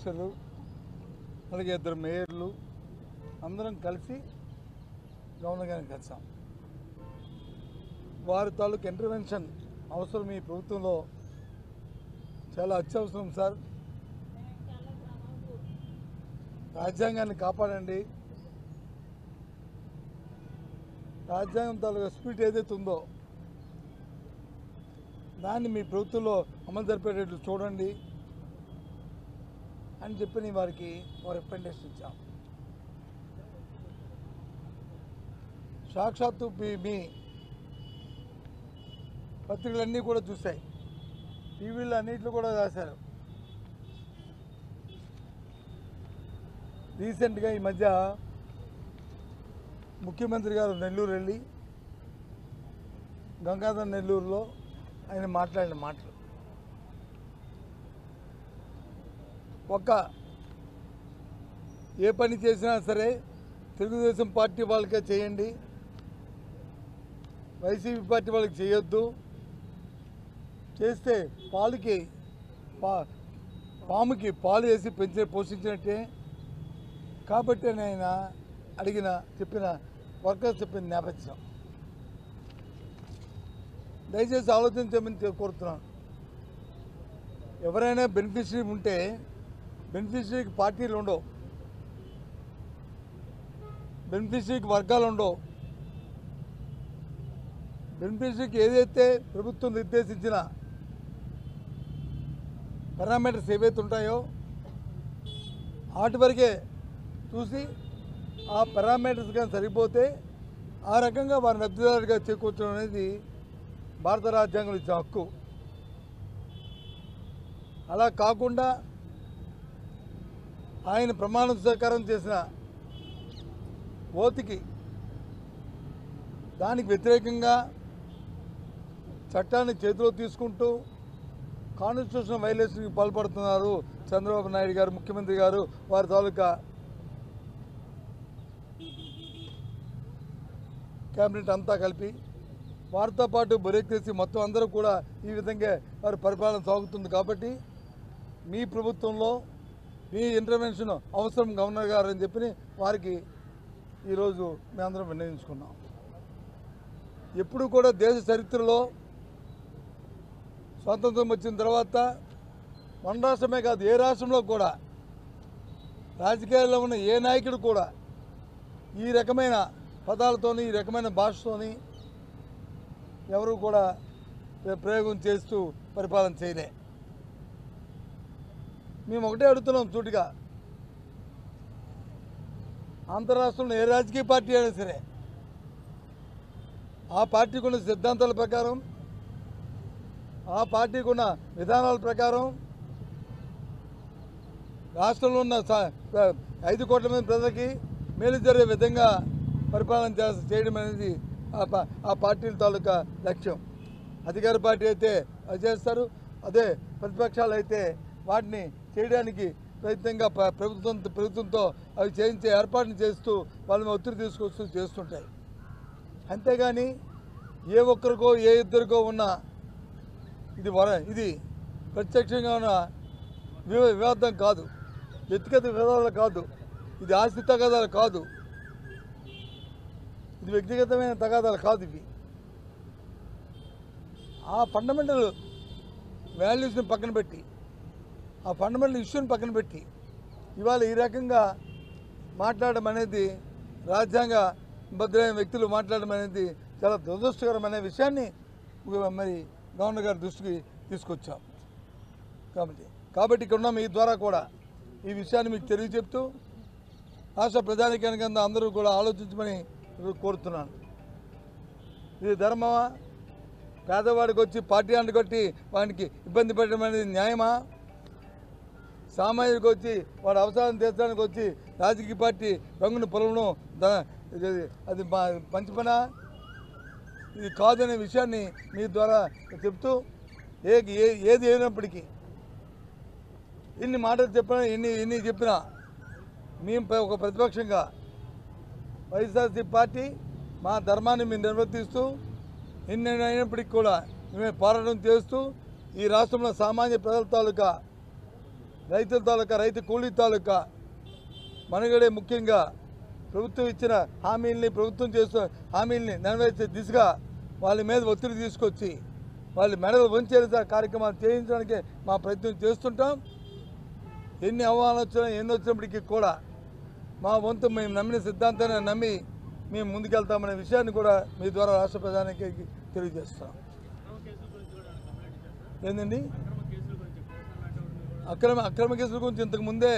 మినిస్టర్లు అలాగే 2 మేయర్లు అందరం కలిసి గవర్నర్ గారిని కలిసాం. వారి తాలూకు ఇంటర్వెన్షన్ అవసరం ఈ ప్రభుత్వంలో చాలా అత్యవసరం సార్. రాజ్యాంగాన్ని కాపాడండి. రాజ్యాంగం తాలూకు స్పిరిట్ ఏదైతే ఉందో దాన్ని మీ ప్రభుత్వంలో అమలు జరిపేటట్లు చూడండి అని చెప్పి వారికి రికమెండేషన్ ఇచ్చాం. సాక్షాత్తు మీ పత్రికలన్నీ కూడా చూశాయి, టీవీలు అన్నింటిలో కూడా రాశారు. రీసెంట్గా ఈ మధ్య ముఖ్యమంత్రి గారు నెల్లూరు వెళ్ళి గంగాధర్ నెల్లూరులో ఆయన మాట్లాడిన మాటలు ఏ పని చేసినా సరే తెలుగుదేశం పార్టీ వాళ్ళకే చేయండి, వైసీపీ పార్టీ వాళ్ళకి చేయొద్దు, చేస్తే పాముకి పాలు వేసి పోషించినట్టే. కాబట్టి ఆయన చెప్పిన వర్కర్స్ చెప్పిన నేపథ్యం దయచేసి ఆలోచించమని కోరుతున్నాను. ఎవరైనా బెనిఫిషరీ ఉంటే బెనిఫిషరీకి పార్టీలు ఉండవు, బెనిఫిషరీకి వర్గాలు ఉండవు. బెనిఫిషరీకి ఏదైతే ప్రభుత్వం నిర్దేశించిన పారామీటర్స్ ఏవైతే ఉంటాయో వాటి వరకే చూసి ఆ పారామీటర్స్ కానీ సరిపోతే ఆ రకంగా వారిని లబ్ధిదారుడిగా చేకూర్చడం అనేది భారత రాజ్యాంగం ఇచ్చిన హక్కు. అలా కాకుండా ఆయన ప్రమాణ స్వీకారం చేసిన ఓతికి దానికి వ్యతిరేకంగా చట్టాన్ని చేతిలో తీసుకుంటూ కాన్స్టిట్యూషన్ వైలేషన్కి పాల్పడుతున్నారు చంద్రబాబు నాయుడు గారు, ముఖ్యమంత్రి గారు, వారి తాలూకా క్యాబినెట్ అంతా కలిపి వారితో పాటు బ్యూరోక్రసీ మొత్తం అందరూ కూడా ఈ విధంగా వారి పరిపాలన సాగుతుంది. కాబట్టి మీ ప్రభుత్వంలో మీ ఇంటర్వెన్షన్ అవసరం గవర్నర్ గారు అని చెప్పి వారికి ఈరోజు మేమందరం విన్నవించుకున్నాం. ఎప్పుడు కూడా దేశ చరిత్రలో స్వాతంత్రం వచ్చిన తర్వాత మన రాష్ట్రమే కాదు ఏ రాష్ట్రంలో కూడా రాజకీయాల్లో ఉన్న ఏ నాయకుడు కూడా ఈ రకమైన పదాలతోని ఈ రకమైన భాషతోని ఎవరు కూడా ప్రయోగం చేస్తూ పరిపాలన చేయలే. మేము ఒకటే అడుగుతున్నాం సూటిగా, ఆంధ్ర రాష్ట్రంలో ఏ రాజకీయ పార్టీ అయినా సరే ఆ పార్టీకి ఉన్న సిద్ధాంతాల ప్రకారం ఆ పార్టీకి ఉన్న విధానాల ప్రకారం రాష్ట్రంలో ఉన్న 5 కోట్ల మంది ప్రజలకి మేలు జరిగే విధంగా పరిపాలన చేయడం అనేది ఆ పార్టీల తాలూకా లక్ష్యం. అధికార పార్టీ అయితే అది చేస్తారు, అదే ప్రతిపక్షాలు అయితే వాటిని చేయడానికి ప్రయత్నంగా ప్రభుత్వంతో అవి చేయించే ఏర్పాటును చేస్తూ వాళ్ళని ఒత్తిడి తీసుకొస్తూ చేస్తుంటాయి. అంతేగాని ఏ ఒక్కరికో ఏ ఇద్దరికో ఉన్న ఇది ప్రత్యక్షంగా ఉన్న వివాదం కాదు, వ్యక్తిగత వివాదాలు కాదు, ఇది ఆస్తి తగాదాలు కాదు, ఇది వ్యక్తిగతమైన తగాదాలు కాదు. ఇవి ఆ ఫండమెంటల్ వాల్యూస్ని పక్కన పెట్టి ఆ ఫండమెంటల్ ఇష్యూని పక్కన పెట్టి ఇవాళ ఈ రకంగా మాట్లాడడం అనేది రాజ్యాంగ భద్రమైన వ్యక్తులు మాట్లాడడం అనేది చాలా దురదృష్టకరమైన విషయాన్ని మరి గవర్నర్ గారి దృష్టికి తీసుకొచ్చాం. కాబట్టి ఇక్కడ ఉన్న మీ ద్వారా కూడా ఈ విషయాన్ని మీకు తెలియజెప్తూ రాష్ట్ర ప్రజానీకానికి అందరూ కూడా ఆలోచించమని కోరుతున్నాను. ఇది ధర్మమా? పేదవాడికి వచ్చి పార్టీ అంటుకొట్టి వాడికి ఇబ్బంది పెట్టడం అనేది న్యాయమా? సామాజిక వచ్చి వాడు అవసరాన్ని తీర్చడానికి వచ్చి రాజకీయ పార్టీ రంగును పొలవడం అది మంచి పనా? ఇది కాదనే విషయాన్ని మీ ద్వారా చెప్తూ ఏది అయినప్పటికీ ఇన్ని మాటలు చెప్పినా ఎన్ని చెప్పినా మేము ఒక ప్రతిపక్షంగా వైఎస్ఆర్సీపీ పార్టీ మా ధర్మాన్ని మేము నిర్వర్తిస్తూ ఎన్ని అయినప్పటికీ కూడా మేమే పోరాటం చేస్తూ ఈ రాష్ట్రంలో సామాన్య ప్రజల తాలూకా రైతుల తాలూకా రైతు కూలీ తాలూకా మనుగడే ముఖ్యంగా ప్రభుత్వం ఇచ్చిన హామీల్ని ప్రభుత్వం చేస్తున్న హామీల్ని నెరవేర్చే దిశగా వాళ్ళ మీద ఒత్తిడి తీసుకొచ్చి వాళ్ళ మెడలు వంచే కార్యక్రమాలు చేయించడానికి మా ప్రయత్నం చేస్తుంటాం. ఎన్ని ఆహ్వానాలు వచ్చినా ఎన్ని వచ్చినప్పటికీ కూడా మా వంతు మేము నమ్మిన సిద్ధాంతాన్ని నమ్మి మేము ముందుకెళ్తామనే విషయాన్ని కూడా మీ ద్వారా రాష్ట్ర ప్రధానికి తెలియజేస్తాం. ఏంటండి అక్రమ కేసుల గురించి ఇంతకుముందే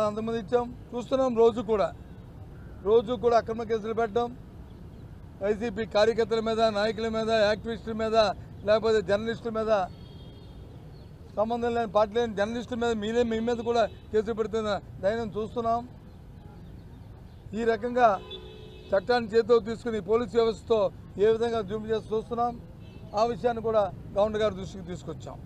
అంతకుముందు ఇచ్చాం, చూస్తున్నాం. రోజు కూడా అక్రమ కేసులు పెట్టడం, వైసీపీ కార్యకర్తల మీద, నాయకుల మీద, యాక్టివిస్టుల మీద, లేకపోతే జర్నలిస్టుల మీద, సంబంధం లేని పార్టీ లేని జర్నలిస్టుల మీద మీ మీద కూడా కేసులు పెడుతున్న ధైర్యం చూస్తున్నాం. ఈ రకంగా చట్టాన్ని చేతిలో తీసుకుని పోలీసు వ్యవస్థతో ఏ విధంగా జూమ్ చేసి చూస్తున్నాం. ఆ విషయాన్ని కూడా గవర్నర్ గారి దృష్టికి తీసుకొచ్చాం.